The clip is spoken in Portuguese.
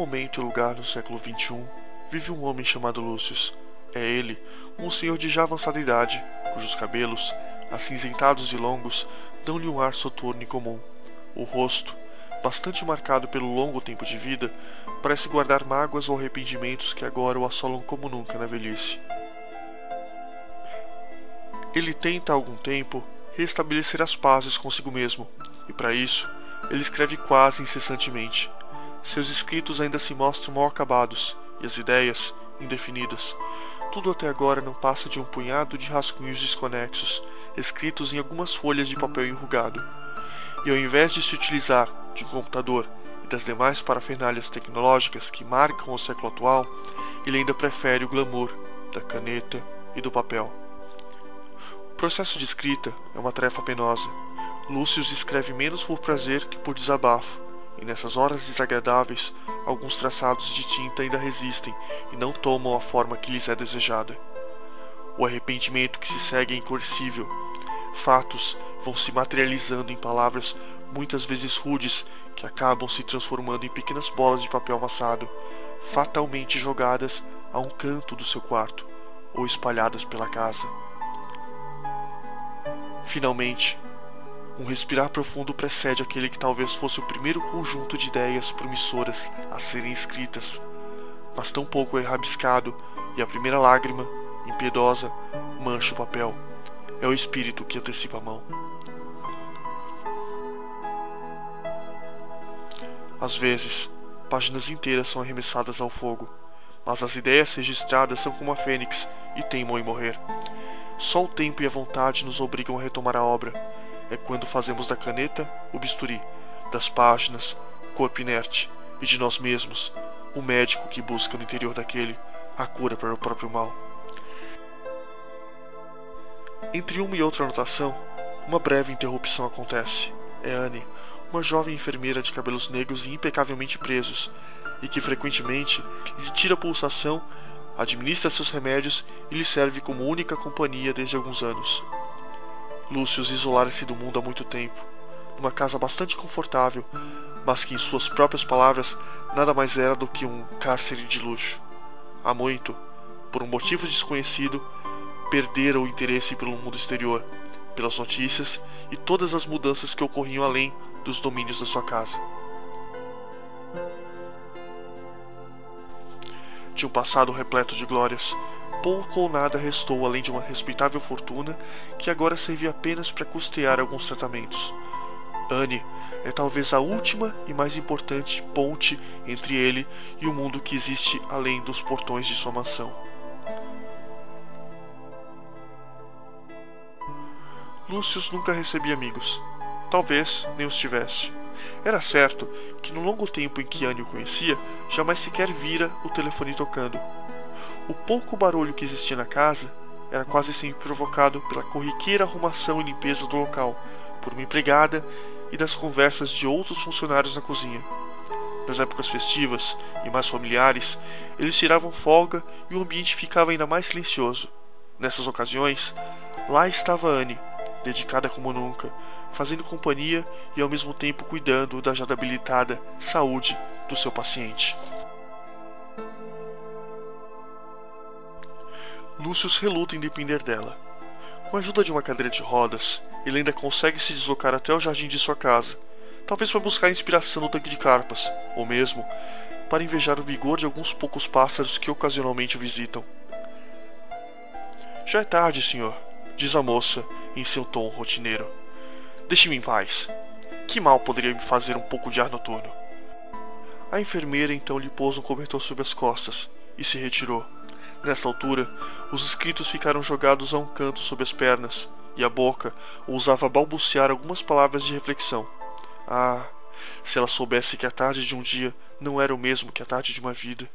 momento e lugar no século XXI, vive um homem chamado Lúcius. É ele, um senhor de já avançada idade, cujos cabelos, acinzentados e longos, dão-lhe um ar soturno e comum. O rosto, bastante marcado pelo longo tempo de vida, parece guardar mágoas ou arrependimentos que agora o assolam como nunca na velhice. Ele tenta há algum tempo restabelecer as pazes consigo mesmo, e para isso, ele escreve quase incessantemente. Seus escritos ainda se mostram mal acabados, e as ideias, indefinidas. Tudo até agora não passa de um punhado de rascunhos desconexos, escritos em algumas folhas de papel enrugado. E ao invés de se utilizar de um computador e das demais parafernálias tecnológicas que marcam o século atual, ele ainda prefere o glamour da caneta e do papel. O processo de escrita é uma tarefa penosa. Lúcius escreve menos por prazer que por desabafo, e nessas horas desagradáveis, alguns traçados de tinta ainda resistem e não tomam a forma que lhes é desejada. O arrependimento que se segue é incoercível. Fatos vão se materializando em palavras muitas vezes rudes que acabam se transformando em pequenas bolas de papel amassado, fatalmente jogadas a um canto do seu quarto ou espalhadas pela casa. Finalmente, um respirar profundo precede aquele que talvez fosse o primeiro conjunto de ideias promissoras a serem escritas, mas tão pouco é rabiscado, e a primeira lágrima, impiedosa, mancha o papel. É o espírito que antecipa a mão. Às vezes, páginas inteiras são arremessadas ao fogo, mas as ideias registradas são como a fênix e teimam em morrer. Só o tempo e a vontade nos obrigam a retomar a obra. É quando fazemos da caneta o bisturi, das páginas o corpo inerte, e de nós mesmos o médico que busca no interior daquele a cura para o próprio mal. Entre uma e outra anotação, uma breve interrupção acontece. É Anne, uma jovem enfermeira de cabelos negros e impecavelmente presos, e que frequentemente lhe tira a pulsação, administra seus remédios e lhe serve como única companhia desde alguns anos. Lúcius isolara-se do mundo há muito tempo, numa casa bastante confortável, mas que em suas próprias palavras nada mais era do que um cárcere de luxo. Há muito, por um motivo desconhecido, perdera o interesse pelo mundo exterior, pelas notícias e todas as mudanças que ocorriam além dos domínios da sua casa. De um passado repleto de glórias, pouco ou nada restou além de uma respeitável fortuna que agora servia apenas para custear alguns tratamentos. Anne é talvez a última e mais importante ponte entre ele e o mundo que existe além dos portões de sua mansão. Lúcius nunca recebia amigos. Talvez nem os tivesse. Era certo que no longo tempo em que Anne o conhecia, jamais sequer vira o telefone tocando. O pouco barulho que existia na casa era quase sempre provocado pela corriqueira arrumação e limpeza do local, por uma empregada e das conversas de outros funcionários na cozinha. Nas épocas festivas e mais familiares, eles tiravam folga e o ambiente ficava ainda mais silencioso. Nessas ocasiões, lá estava Anne, dedicada como nunca, fazendo companhia e ao mesmo tempo cuidando da já debilitada saúde do seu paciente. Lúcius reluta em depender dela. Com a ajuda de uma cadeira de rodas, ele ainda consegue se deslocar até o jardim de sua casa, talvez para buscar inspiração no tanque de carpas, ou mesmo para invejar o vigor de alguns poucos pássaros que ocasionalmente o visitam. Já é tarde, senhor, diz a moça em seu tom rotineiro. Deixe-me em paz. Que mal poderia me fazer um pouco de ar noturno? A enfermeira então lhe pôs um cobertor sobre as costas e se retirou. Nessa altura, os escritos ficaram jogados a um canto sob as pernas, e a boca ousava balbuciar algumas palavras de reflexão. Ah, se ela soubesse que a tarde de um dia não era o mesmo que a tarde de uma vida.